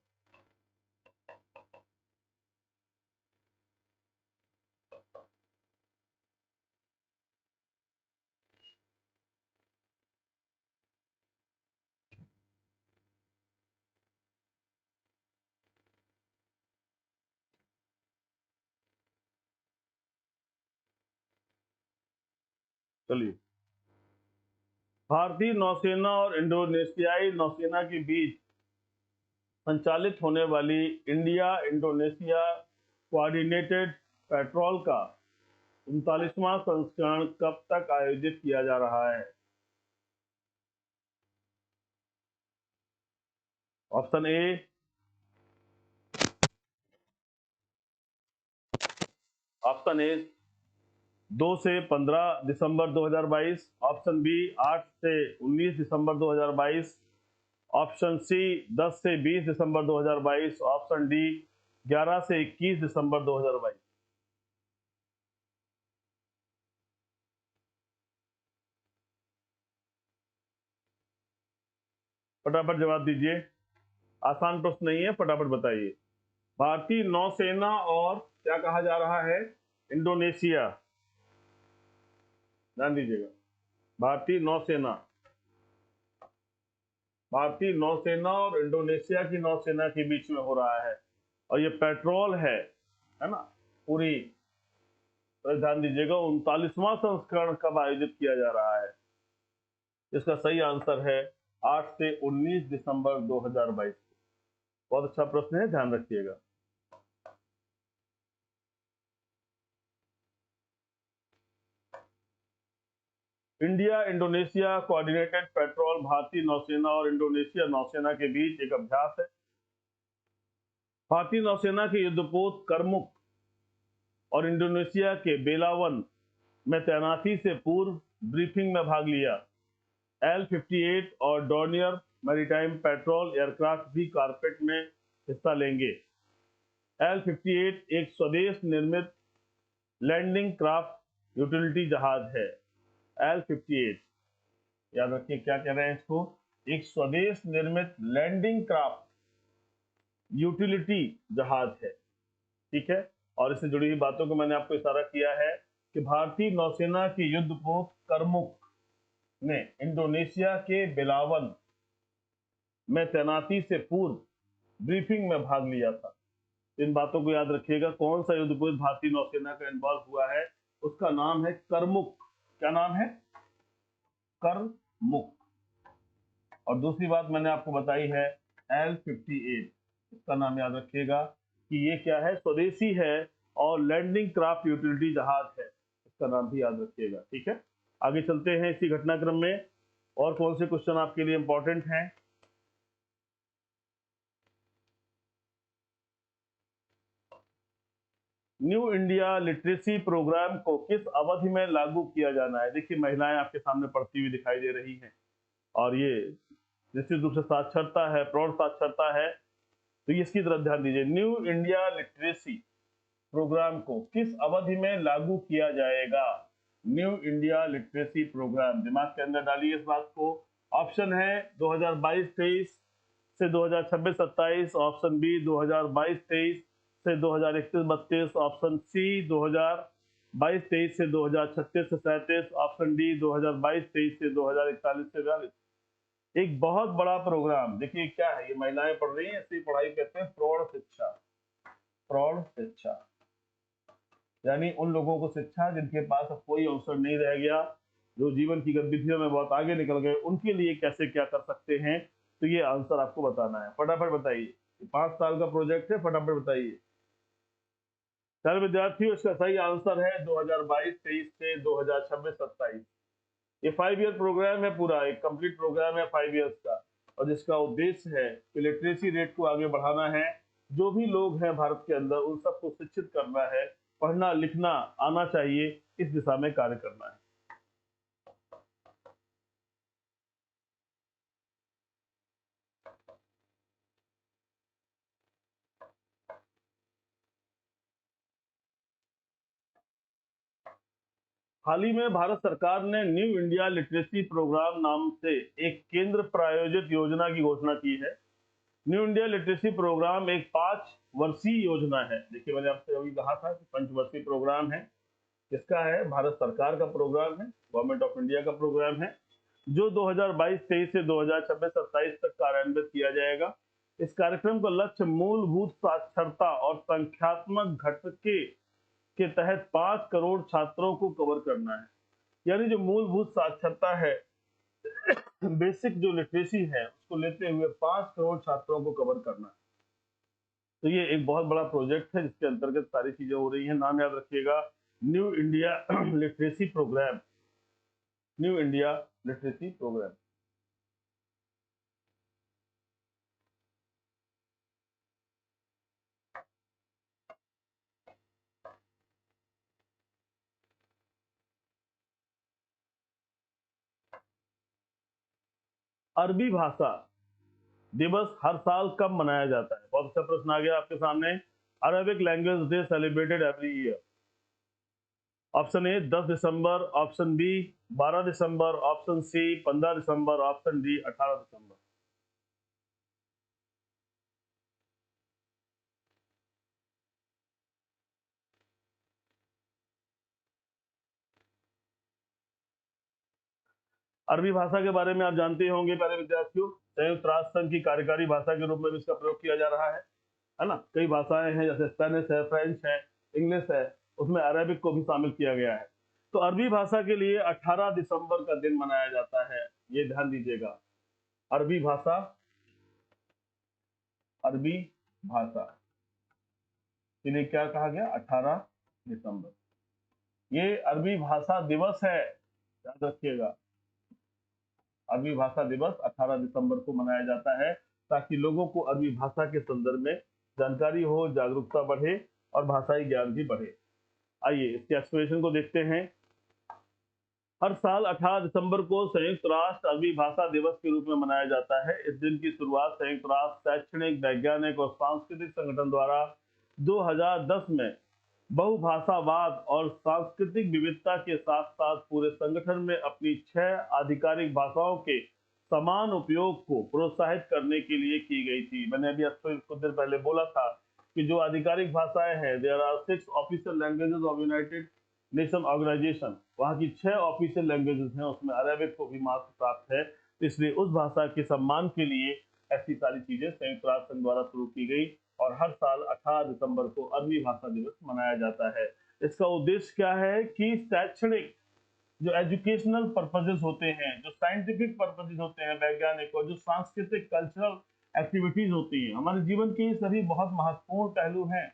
चलिए, भारतीय नौसेना और इंडोनेशियाई नौसेना के बीच संचालित होने वाली इंडिया इंडोनेशिया कोऑर्डिनेटेड पेट्रोल का 39वां संस्करण कब तक आयोजित किया जा रहा है? ऑप्शन ए, ऑप्शन ए 2 से 15 दिसंबर 2022, ऑप्शन बी 8 से 19 दिसंबर 2022, ऑप्शन सी 10 से 20 दिसंबर 2022, ऑप्शन डी 11 से 21 दिसंबर 2022। फटाफट जवाब दीजिए, आसान प्रश्न नहीं है, फटाफट बताइए। भारतीय नौसेना और क्या कहा जा रहा है, इंडोनेशिया, ध्यान दीजिएगा, भारतीय नौसेना, भारतीय नौसेना और इंडोनेशिया की नौसेना के बीच में हो रहा है, और ये पेट्रोल है ना पूरी। तो ध्यान दीजिएगा, 39वां संस्करण कब आयोजित किया जा रहा है? इसका सही आंसर है 8 से 19 दिसंबर 2022। बहुत अच्छा प्रश्न है, ध्यान रखिएगा। इंडिया इंडोनेशिया कोऑर्डिनेटेड पेट्रोल भारतीय नौसेना और इंडोनेशिया नौसेना के बीच एक अभ्यास है। भारतीय नौसेना के युद्धपोत करमुक और इंडोनेशिया के बेलावन में तैनाती से पूर्व ब्रीफिंग में भाग लिया। L-58 और डॉर्नियर मैरीटाइम पेट्रोल एयरक्राफ्ट भी कारपेट में हिस्सा लेंगे। L-58 एक स्वदेश निर्मित लैंडिंग क्राफ्ट यूटिलिटी जहाज है। L-58, याद रखिए क्या कह रहे हैं इसको, एक स्वदेश निर्मित लैंडिंग क्राफ्ट यूटिलिटी जहाज है, ठीक है। और इससे जुड़ी हुई बातों को मैंने आपको इशारा किया है कि भारतीय नौसेना की युद्धपोत करमुक ने इंडोनेशिया के बेलावन में तैनाती से पूर्व ब्रीफिंग में भाग लिया था। इन बातों को याद रखिएगा। कौन सा युद्धपोत भारतीय नौसेना का इन्वॉल्व हुआ है, उसका नाम है करमुक। क्या नाम है? करमुक। और दूसरी बात मैंने आपको बताई है L-58, इसका नाम याद रखिएगा कि ये क्या है, स्वदेशी है और लैंडिंग क्राफ्ट यूटिलिटी जहाज है, इसका नाम भी याद रखिएगा, ठीक है। आगे चलते हैं इसी घटनाक्रम में, और कौन से क्वेश्चन आपके लिए इंपॉर्टेंट हैं। न्यू इंडिया लिटरेसी प्रोग्राम को किस अवधि में लागू किया जाना है? देखिए महिलाएं आपके सामने पढ़ती हुई दिखाई दे रही हैं और ये निश्चित रूप से साक्षरता है, प्रौढ़ साक्षरता है, तो इसकी तरफ ध्यान दीजिए। न्यू इंडिया लिटरेसी प्रोग्राम को किस अवधि में लागू किया जाएगा? न्यू इंडिया लिटरेसी प्रोग्राम दिमाग के अंदर डालिए इस बात को। ऑप्शन है 2022-23 से 2026-27, ऑप्शन बी 2022-23 से 2031-32, ऑप्शन सी 2022-23 से 2036-37, ऑप्शन डी 2022-23 से 2041-42। एक बहुत बड़ा प्रोग्राम, देखिए क्या है, ये महिलाएं पढ़ रही हैं, इसी पढ़ाई कहते हैं प्रौढ़ शिक्षा। प्रौढ़ शिक्षा यानी उन लोगों को शिक्षा जिनके पास अब कोई अवसर नहीं रह गया, जो जीवन की गतिविधियों में बहुत आगे निकल गए, उनके लिए कैसे क्या कर सकते हैं, तो ये आंसर आपको बताना है। फटाफट बताइए, 5 साल का प्रोजेक्ट है, फटाफट बताइए। चार विद्यार्थियों, इसका सही आंसर है 2022-23 से 2026-27। ये 5 ईयर प्रोग्राम है, पूरा एक कंप्लीट प्रोग्राम है 5 ईयर्स का, और जिसका उद्देश्य है कि लिटरेसी रेट को आगे बढ़ाना है। जो भी लोग हैं भारत के अंदर उन सबको शिक्षित करना है, पढ़ना लिखना आना चाहिए, इस दिशा में कार्य करना है। हाल ही में भारत सरकार ने न्यू इंडिया लिटरेसी प्रोग्राम नाम से एक केंद्र प्रायोजित योजना की घोषणा की है। न्यू इंडिया लिटरेसी प्रोग्राम एक 5 वर्षीय योजना है। देखिए मैंने आपसे अभी कहा था कि पंचवर्षीय प्रोग्राम है। इसका है, भारत सरकार का प्रोग्राम है, गवर्नमेंट ऑफ इंडिया का प्रोग्राम है, जो 2022-23 से 2026-27 तक कार्यान्वित किया जाएगा। इस कार्यक्रम का लक्ष्य मूलभूत साक्षरता और संख्यात्मक घटके के तहत 5 करोड़ छात्रों को कवर करना है। यानी जो मूलभूत साक्षरता है, बेसिक जो लिटरेसी है, उसको लेते हुए 5 करोड़ छात्रों को कवर करना है। तो ये एक बहुत बड़ा प्रोजेक्ट है जिसके अंतर्गत सारी चीजें हो रही हैं। नाम याद रखिएगा, new India literacy programme. New India literacy programme. अरबी भाषा दिवस हर साल कब मनाया जाता है? बहुत अच्छा प्रश्न आ गया आपके सामने। Arabic language day celebrated every year. Option A 10 दिसंबर, ऑप्शन बी 12 दिसंबर, ऑप्शन सी 15 दिसंबर, ऑप्शन डी 18 दिसंबर। अरबी भाषा के बारे में आप जानते होंगे प्यारे विद्यार्थियों, संयुक्त राष्ट्र संघ की कार्यकारी भाषा के रूप में भी इसका प्रयोग किया जा रहा है ना। कई भाषाएं हैं, जैसे स्पेनिश है, फ्रेंच है, इंग्लिश है, उसमें अरेबिक को भी शामिल किया गया है। तो अरबी भाषा के लिए 18 दिसंबर का दिन मनाया जाता है, ये ध्यान दीजिएगा। अरबी भाषा, अरबी भाषा के लिए क्या कहा गया? 18 दिसंबर। ये अरबी भाषा दिवस है, याद रखिएगा। अरबी भाषा दिवस 18 दिसंबर को मनाया जाता है, ताकि लोगों को अरबी भाषा के संदर्भ में जानकारी हो, जागरूकता बढ़े और भाषाई ज्ञान भी बढ़े। आइए इसके एक्सप्लेनेशन को देखते हैं। हर साल 18 दिसंबर को संयुक्त राष्ट्र अरबी भाषा दिवस के रूप में मनाया जाता है। इस दिन की शुरुआत संयुक्त राष्ट्र शैक्षणिक, वैज्ञानिक और सांस्कृतिक संगठन द्वारा 2010 में बहुभाषावाद और सांस्कृतिक विविधता के साथ साथ पूरे संगठन में अपनी 6 आधिकारिक भाषाओं के समान उपयोग को प्रोत्साहित करने के लिए की गई थी। मैंने अभी कुछ देर पहले बोला था कि जो आधिकारिक भाषाएं हैं, there are 6 official languages of United Nation organisation, वहाँ की 6 ऑफिशियल लैंग्वेजेस हैं, उसमें अरेबिक को भी मार्क प्राप्त है। इसलिए उस भाषा के सम्मान के लिए ऐसी सारी चीजें संयुक्त राष्ट्र संघ द्वारा शुरू की गई और हर साल 18 दिसंबर को अरबी भाषा दिवस मनाया जाता है। इसका उद्देश्य क्या है कि शैक्षणिक जो एजुकेशनल पर्पजेस होते हैं, जो साइंटिफिक पर्पजेस होते हैं, वैज्ञानिक, और जो सांस्कृतिक कल्चरल एक्टिविटीज होती हैं, हमारे जीवन के ये सभी बहुत महत्वपूर्ण पहलू हैं।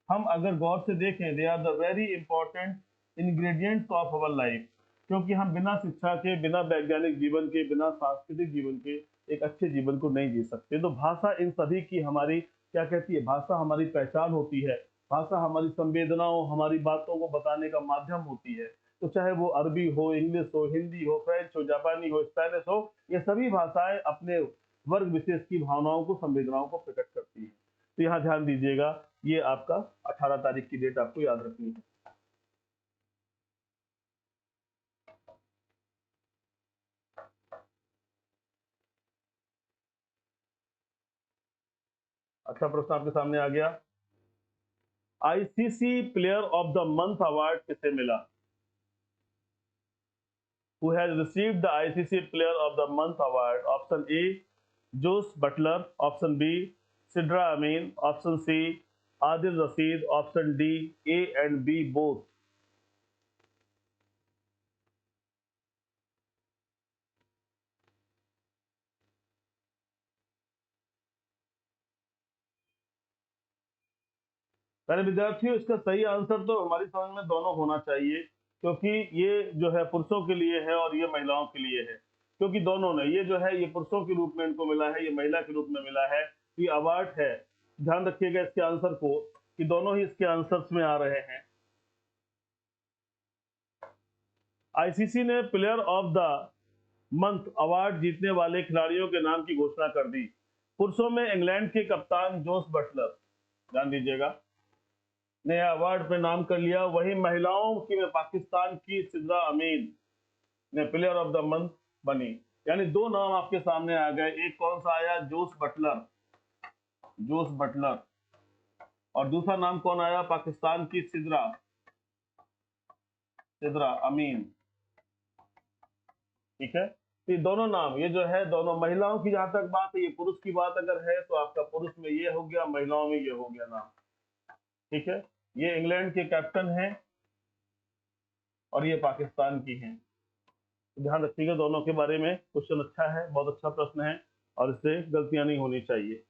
हम अगर गौर से देखें, they are the very important ingredients of our life, क्योंकि हम बिना शिक्षा के, बिना वैज्ञानिक जीवन के, बिना सांस्कृतिक जीवन के एक अच्छे जीवन को नहीं जी सकते। तो भाषा इन सभी की हमारी क्या कहती है? भाषा हमारी पहचान होती है। भाषा हमारी संवेदनाओं, हमारी बातों को बताने का माध्यम होती है। तो चाहे वो अरबी हो, इंग्लिश हो, हिंदी हो, फ्रेंच हो, जापानी हो, स्पेनिश हो, ये सभी भाषाएं अपने वर्ग विशेष की भावनाओं को, संवेदनाओं को प्रकट करती हैं। तो यहाँ ध्यान दीजिएगा, ये आपका 18 तारीख की डेट आपको याद रखनी है। अच्छा प्रश्न आपके सामने आ गया। ICC player of the month award किसे मिला? Who has received the ICC Player of the Month award? Option A, Josh Butler. Option B, Sidra Amin. Option C, Adil Rashid. Option D, A and B both. पहले विद्यार्थियों, इसका सही answer तो हमारी समझ में दोनों होना चाहिए, क्योंकि ये जो है पुरुषों के लिए है और ये महिलाओं के लिए है। क्योंकि दोनों ने, ये जो है ये पुरुषों के रूप में इनको मिला है, ये महिला के रूप में मिला है। ये अवार्ड है, ध्यान रखिएगा इसके आंसर को, कि दोनों ही इसके आंसर्स में आ रहे हैं। आईसीसी ने player of the month award जीतने वाले खिलाड़ियों के नाम की घोषणा कर दी। पुरुषों में इंग्लैंड के कप्तान जोस बटलर, ध्यान दीजिएगा, ने अवार्ड पे नाम कर लिया। वहीं महिलाओं की में पाकिस्तान की सिद्रा अमीन ने प्लेयर ऑफ द मंथ बनी। यानी दो नाम आपके सामने आ गए। एक कौन सा आया? Jos Buttler, Jos Buttler. और दूसरा नाम कौन आया? पाकिस्तान की सिद्रा, सिद्रा अमीन। ठीक है, तो ये दोनों नाम, ये जो है दोनों महिलाओं की जहां तक बात है, ये पुरुष की बात अगर है तो आपका पुरुष में ये हो गया, महिलाओं में ये हो गया नाम। ठीक है, ये इंग्लैंड के कैप्टन हैं और ये पाकिस्तान की हैं। तो ध्यान रखिएगा दोनों के बारे में। क्वेश्चन अच्छा है, बहुत अच्छा प्रश्न है, और इससे गलतियां नहीं होनी चाहिए।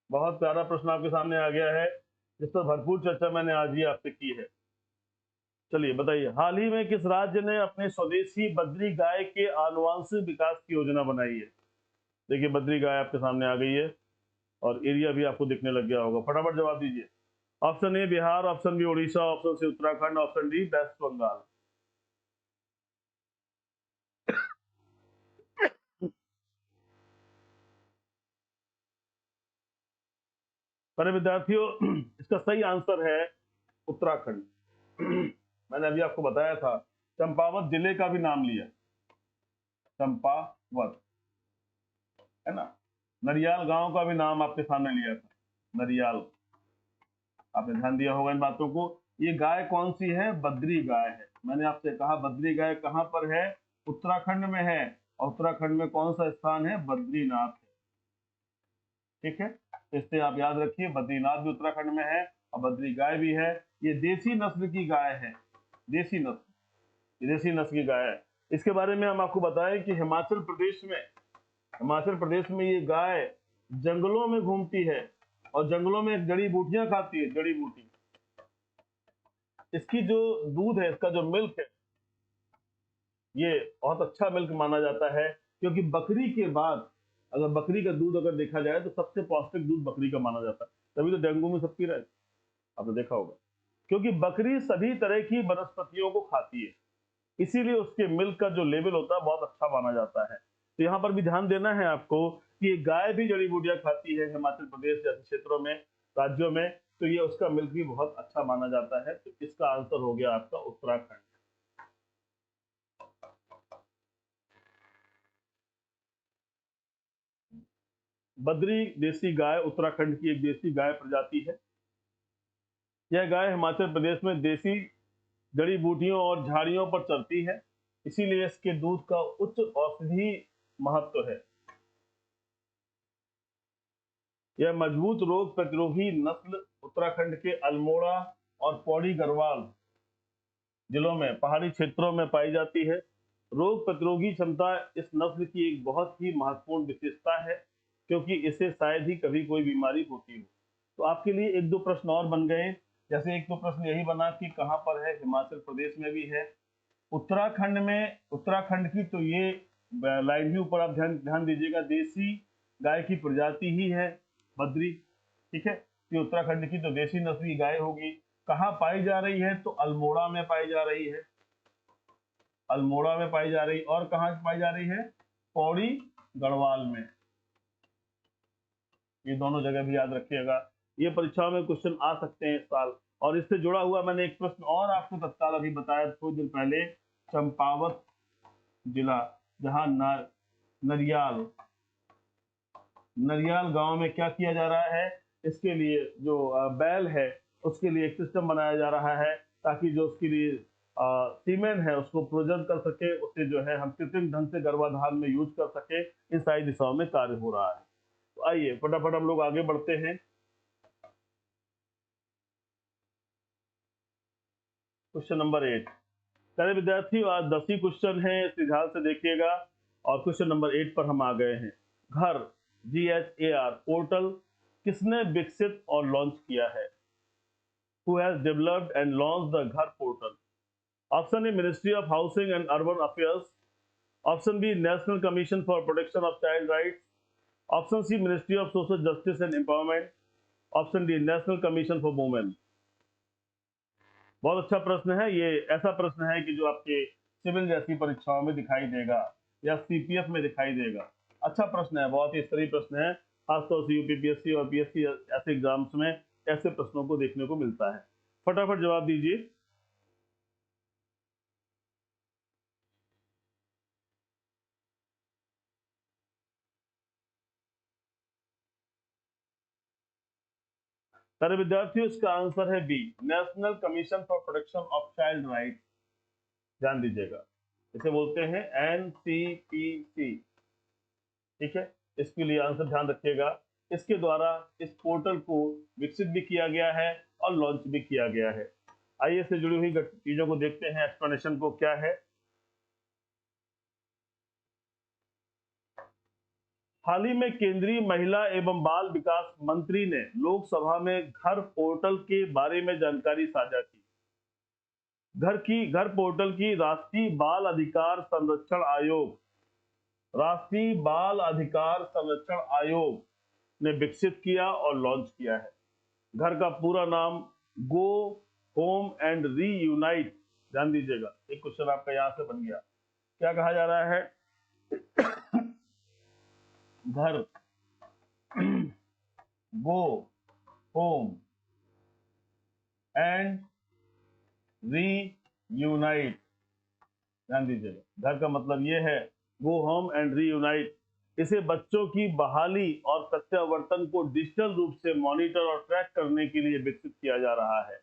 बहुत प्यारा प्रश्न आपके सामने आ गया है, जिस पर भरपूर चर्चा मैंने आज ही आपसे की है। चलिए बताइए, हाल ही में किस राज्य ने अपने स्वदेशी बद्री गाय के आनुवंशिक विकास की योजना बनाई है? देखिए, बद्री गाय आपके सामने आ गई है और एरिया भी आपको दिखने लग गया होगा। फटाफट जवाब दीजिए। Option A Bihar, option B Orissa, option C Uttarakhand, option D West Bengal. पर विद्यार्थियों, इसका सही आंसर है उत्तराखंड। मैंने अभी आपको बताया था, चंपावत जिले का भी नाम लिया, चंपावत, है ना। नरियाल गांव का भी नाम आपके सामने लिया था, नरियाल। आपने ध्यान दिया होगा इन बातों को। ये गाय कौन सी है? बद्री गाय है। मैंने आपसे कहा बद्री गाय कहां पर है? उत्तराखंड में है। और उत्तराखंड में कौन सा स्थान है? बद्रीनाथ है। ठीक है, तो इससे आप याद रखिए, बद्रीनाथ भी उत्तराखंड में है और बद्री गाय भी है। ये देसी नस्ल की गाय है, देसी नस्ल, ये देसी नस्ल की गाय है। इसके बारे में हम आपको बताएं कि हिमाचल प्रदेश में ये गाय जंगलों में घूमती है और जंगलों में जड़ी बूटियां खाती है, जड़ी बूटी। इसकी जो दूध है, इसका जो मिल्क है, ये बहुत अच्छा मिल्क माना जाता है, क्योंकि बकरी के बाद अगर बकरी का दूध अगर देखा जाए तो सबसे पौष्टिक दूध बकरी का माना जाता है। तभी तो डेंगू में सब पी रहे हैं, आपने देखा होगा, क्योंकि बकरी सभी तरह की वनस्पतियों को खाती है, इसीलिए उसके मिल्क का जो लेवल होता है बहुत अच्छा माना जाता है। तो यहाँ पर भी ध्यान देना है आपको कि गाय भी जड़ी बूटियां खाती है हिमाचल प्रदेश जैसे क्षेत्रों में, राज्यों में, तो ये उसका मिल्क भी बहुत अच्छा माना जाता है। तो इसका आंसर हो गया आपका उत्तराखंड। बद्री देसी गाय उत्तराखंड की एक देसी गाय प्रजाति है। यह गाय हिमाचल प्रदेश में देसी जड़ी बूटियों और झाड़ियों पर चलती है, इसीलिए इसके दूध का उच्च औषधि महत्व है। यह मजबूत रोग प्रतिरोधी नस्ल उत्तराखंड के अल्मोड़ा और पौड़ी गढ़वाल जिलों में पहाड़ी क्षेत्रों में पाई जाती है। रोग प्रतिरोधी क्षमता इस नस्ल की एक बहुत ही महत्वपूर्ण विशेषता है, क्योंकि इसे शायद ही कभी कोई बीमारी होती हो। तो आपके लिए एक दो प्रश्न और बन गए। जैसे एक तो प्रश्न यही बना कि कहां पर है, हिमाचल प्रदेश में भी है। उत्तराखंड की तो ये लाइन भी ऊपर आप ध्यान ध्यान दीजिएगा, देसी गाय की प्रजाति ही है बद्री। ठीक है, ये उत्तराखंड की तो देसी नस्ल की गाय होगी। कहाँ पाई जा रही है? तो अल्मोड़ा में पाई जा रही है, अल्मोड़ा में पाई जा रही। और कहाँ पाई जा रही है? पौड़ी गढ़वाल में। ये दोनों जगह भी याद रखिएगा, ये परीक्षाओं में क्वेश्चन आ सकते हैं इस साल। और इससे जुड़ा हुआ मैंने एक प्रश्न और आपको तत्काल अभी बताया थोड़ी देर पहले, चंपावत जिला, जहां नरियाल गांव में क्या किया जा रहा है? इसके लिए जो बैल है उसके लिए एक सिस्टम बनाया जा रहा है, ताकि जो उसके लिए सीमेन है उसको प्रोजन कर सके, उससे जो है हम कृत्रिम ढंग से गर्भाधान में यूज कर सके। इन सारी दिशाओं में कार्य हो रहा है। तो आइए फटाफट हम लोग आगे बढ़ते हैं। Question number 8। प्यारे विद्यार्थियों, आज 10 ही क्वेश्चन है, इसे ध्यान से देखिएगा। और क्वेश्चन नंबर 8 पर हम आ गए हैं। घर GHAR पोर्टल किसने विकसित और लॉन्च किया है? Who has developed and launched the Ghar portal? Option A, Ministry of Housing and Urban Affairs. Option B, National Commission for Protection of Child Rights. Option C, Ministry of Social Justice and Empowerment. Option D, National Commission for Women. बहुत अच्छा प्रश्न है ये। ऐसा प्रश्न है कि जो आपके सिविल जैसी परीक्षाओं में दिखाई देगा या CPF में दिखाई देगा। अच्छा प्रश्न है, बहुत ही स्तरीय प्रश्न है। खासतौर से UPPSC और PSC ऐसे एग्जाम्स में ऐसे प्रश्नों को देखने को मिलता है। फटाफट जवाब दीजिए। सारे विद्यार्थियों, इसका आंसर है B, national commission for protection of child right. ध्यान दीजिएगा, इसे बोलते हैं NCPC। ठीक है, इसके लिए आंसर ध्यान रखिएगा। इसके द्वारा इस पोर्टल को विकसित भी किया गया है और लॉन्च भी किया गया है। आइए इससे जुड़ी हुई चीजों को देखते हैं, एक्सप्लेनेशन को क्या है। हाल ही में केंद्रीय महिला एवं बाल विकास मंत्री ने लोकसभा में घर पोर्टल के बारे में जानकारी साझा की। घर पोर्टल की राष्ट्रीय बाल अधिकार संरक्षण आयोग ने विकसित किया और लॉन्च किया है। घर का पूरा नाम गो होम एंड रीयूनाइट। ध्यान दीजिएगा, एक क्वेश्चन आपका यहां से बन गया। क्या कहा जा रहा है? घर गो होम एंड रीयूनाइट। ध्यान दीजिएगा, घर का मतलब ये है गो होम एंड रीयूनाइट। इसे बच्चों की बहाली और प्रत्यावर्तन को डिजिटल रूप से मॉनिटर और ट्रैक करने के लिए विकसित किया जा रहा है।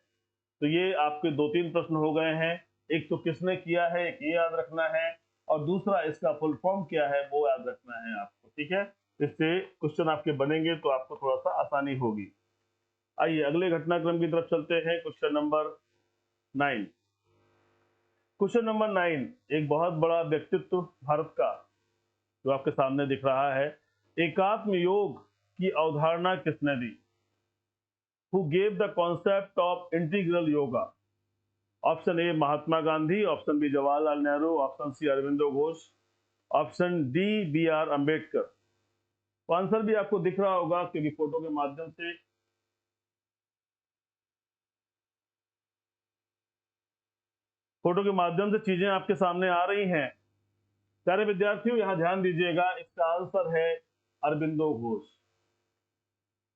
तो ये आपके 2-3 प्रश्न हो गए हैं। एक तो किसने किया है, एक ये याद रखना है, और दूसरा इसका फुल फॉर्म क्या है वो याद रखना है आपको। ठीक है, इससे क्वेश्चन आपके बनेंगे तो आपको थोड़ा सा आसानी होगी। आइए अगले घटनाक्रम की तरफ चलते हैं। Question number 9। क्वेश्चन नंबर 9 एक बहुत बड़ा व्यक्तित्व भारत का जो आपके सामने दिख रहा है। एकात्म योग की अवधारणा किसने दी? Who gave the concept of integral yoga? Option A Mahatma Gandhi, option B Jawaharlal Nehru, option C Aurobindo Ghosh, option D BR Ambedkar. तो आंसर भी आपको दिख रहा होगा क्योंकि फोटो के माध्यम से चीजें आपके सामने आ रही हैं। प्यारे विद्यार्थियों, यहां ध्यान दीजिएगा, इसका आंसर है अरविंदो घोष।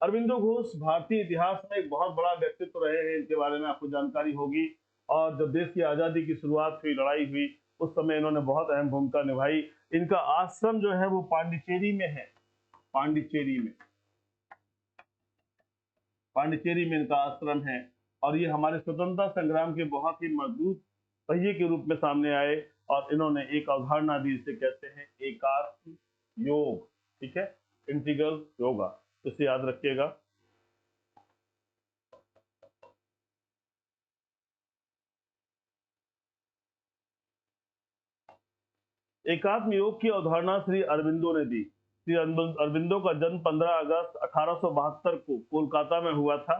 अरविंदो घोष भारतीय इतिहास में एक बहुत बड़ा व्यक्तित्व रहे हैं, इनके बारे में आपको जानकारी होगी। और जब देश की आजादी की शुरुआत हुई, लड़ाई हुई, उस समय इन्होंने बहुत अहम भूमिका निभाई। इनका आश्रम जो है वो पांडिचेरी में है। पांडिचेरी में इनका आश्रम है। और ये हमारे स्वतंत्रता संग्राम के बहुत ही मजबूत पहिए के रूप में सामने आए। और इन्होंने एक अवधारणा दी, इसे कहते हैं एकात्म योग। ठीक है, इंटीग्रल योगा, इसे याद रखिएगा। एकात्म योग की अवधारणा श्री अरविंदो ने दी। श्री अरविंदो का जन्म 15 अगस्त 1872 को कोलकाता में हुआ था।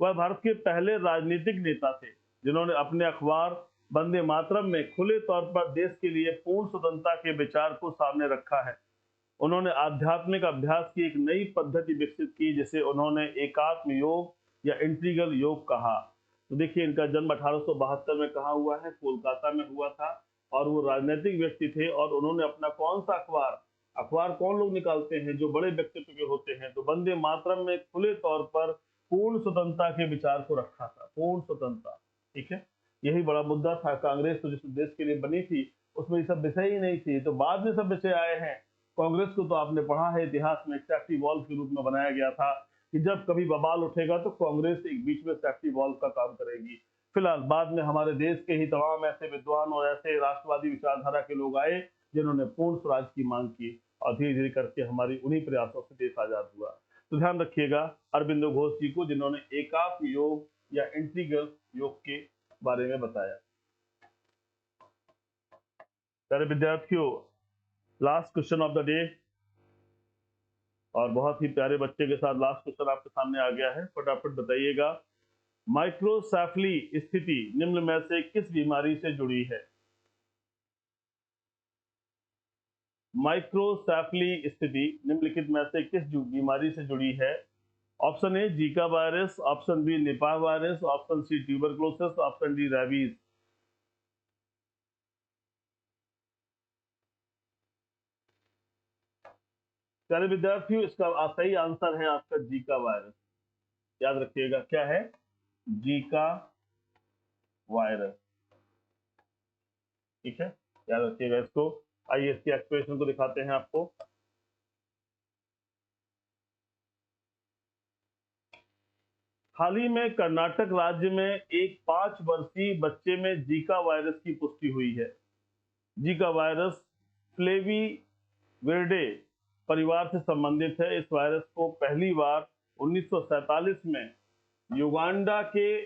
वह भारत के पहले राजनीतिक नेता थे जिन्होंने अपने अखबार वंदे मातरम में खुले तौर पर देश के लिए पूर्ण स्वतंत्रता के विचार को सामने रखा है। उन्होंने आध्यात्मिक अभ्यास की एक नई पद्धति विकसित की जिसे उन्होंने एकात्म योग या इंटीग्रल योग कहा। तो देखिए, इनका जन्म 1872 में कहाँ हुआ है? कोलकाता में हुआ था। और वो राजनीतिक व्यक्ति थे और उन्होंने अपना कौन सा अखबार कौन लोग निकालते हैं जो बड़े व्यक्तित्व के होते हैं, तो वंदे मातरम में खुले तौर पर पूर्ण स्वतंत्रता के विचार को रखा था। पूर्ण स्वतंत्रता, ठीक है, यही बड़ा मुद्दा था। कांग्रेस तो जिस देश के लिए बनी थी उसमें ये सब विषय ही नहीं थी, तो बाद में सब विषय आए हैं। कांग्रेस को तो आपने पढ़ा है इतिहास में, सेफ्टी वॉल्व के रूप में बनाया गया था कि जब कभी बवाल उठेगा तो कांग्रेस एक बीच में सेफ्टी वॉल्व का काम करेगी। फिलहाल बाद में हमारे देश के ही तमाम ऐसे विद्वान और ऐसे राष्ट्रवादी विचारधारा के लोग आए जिन्होंने पूर्ण स्वराज की मांग की और धीरे धीरे करके हमारी उन्हीं प्रयासों से देश आजाद हुआ। तो ध्यान रखिएगा अरबिंदो घोष जी को, जिन्होंने एकात्म योग या इंटीग्रल योग के बारे में बताया। प्यारे विद्यार्थियों, last question of the day, और बहुत ही प्यारे बच्चे के साथ लास्ट क्वेश्चन आपके सामने आ गया है। फटाफट बताइएगा, माइक्रोसेफली स्थिति निम्न में से किस बीमारी से जुड़ी है? माइक्रोसेफली स्थिति निम्नलिखित में से किस बीमारी से जुड़ी है? Option A Zika virus, option B Nipah virus, option C tuberculosis, option D rabies. प्यारे विद्यार्थियों, इसका सही आंसर है आपका जीका वायरस। याद रखिएगा, क्या है? जीका वायरस, ठीक है, याद रखिएगा इसको। आइए इसकी एक्सप्रेशन को दिखाते हैं आपको। हाल ही में कर्नाटक राज्य में एक 5 वर्षीय बच्चे में जीका वायरस की पुष्टि हुई है। जीका वायरस फ्लेविविरिडे परिवार से संबंधित है। इस वायरस को पहली बार 1947 में युगांडा के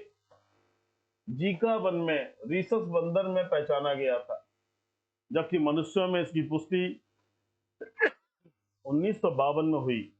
जीका वन में रीसस बंदर में पहचाना गया था, जबकि मनुष्यों में इसकी पुष्टि 1952 में हुई।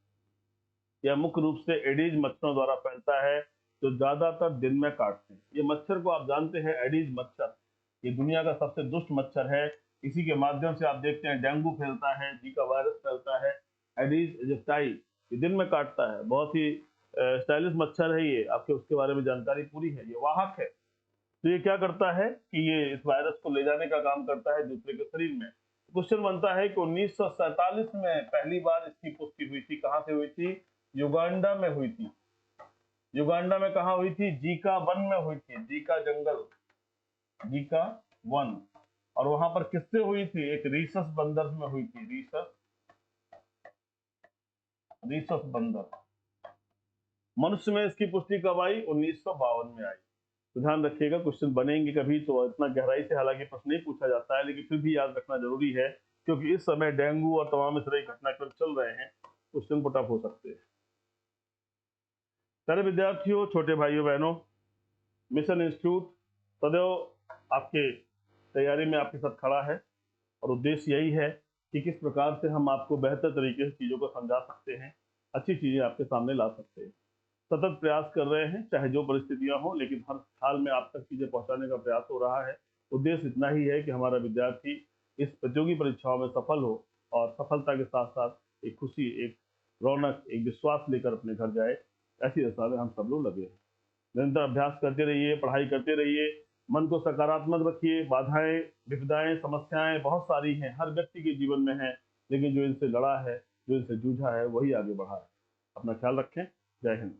यह मुख्य रूप से एडीज मच्छरों द्वारा फैलता है जो ज्यादातर दिन में काटते हैं। ये मच्छर को आप जानते हैं, एडीज मच्छर, ये दुनिया का सबसे दुष्ट मच्छर है। इसी के माध्यम से आप देखते हैं डेंगू फैलता है, जीका वायरस फैलता है। एडीज एजिप्टाई ये दिन में काटता है, बहुत ही स्टाइलिश मच्छर है ये, आपके उसके बारे में जानकारी पूरी है। ये वाहक है, तो ये क्या करता है कि ये इस वायरस को ले जाने का काम करता है दूसरे के शरीर में। क्वेश्चन बनता है कि 1947 में पहली बार इसकी पुष्टि हुई थी। कहां से हुई थी? युगांडा में हुई थी। युगांडा में कहा हुई थी? जीका वन में हुई थी, जीका जंगल, जीका वन। और वहां पर किससे हुई थी? एक रीसस बंदर में हुई थी, रीसस बंदर। मनुष्य में इसकी पुष्टि कब आई? 1952 में आई। तो ध्यान रखिएगा, क्वेश्चन बनेंगे कभी तो इतना गहराई से हालांकि प्रश्न नहीं पूछा जाता है, लेकिन फिर भी याद रखना जरूरी है क्योंकि इस समय डेंगू और तमाम इस तरह की घटनाक्रम चल रहे हैं, क्वेश्चन पुट अप हो सकते हैं। प्यारे विद्यार्थियों, छोटे भाइयों बहनों, मिशन इंस्टीट्यूट सदैव आपके तैयारी में आपके साथ खड़ा है और उद्देश्य यही है कि किस प्रकार से हम आपको बेहतर तरीके से चीजों को समझा सकते हैं, अच्छी चीजें आपके सामने ला सकते हैं। सतत प्रयास कर रहे हैं, चाहे जो परिस्थितियां हो, लेकिन हर हाल में आप तक चीजें पहुंचाने का प्रयास हो रहा है। उद्देश्य इतना ही है कि हमारा विद्यार्थी इस प्रतियोगी परीक्षाओं में सफल हो और सफलता के साथ साथ एक खुशी, एक रौनक, एक विश्वास लेकर अपने घर जाए। ऐसी दशा में हम सब लोग लगे हैं। निरंतर अभ्यास करते रहिए, पढ़ाई करते रहिए, मन को सकारात्मक रखिए। बाधाएं, विपदाएं, समस्याएं बहुत सारी हैं, हर व्यक्ति के जीवन में है, लेकिन जो इनसे लड़ा है, जो इनसे जूझा है, वही आगे बढ़ा है। अपना ख्याल रखें। जय हिंद।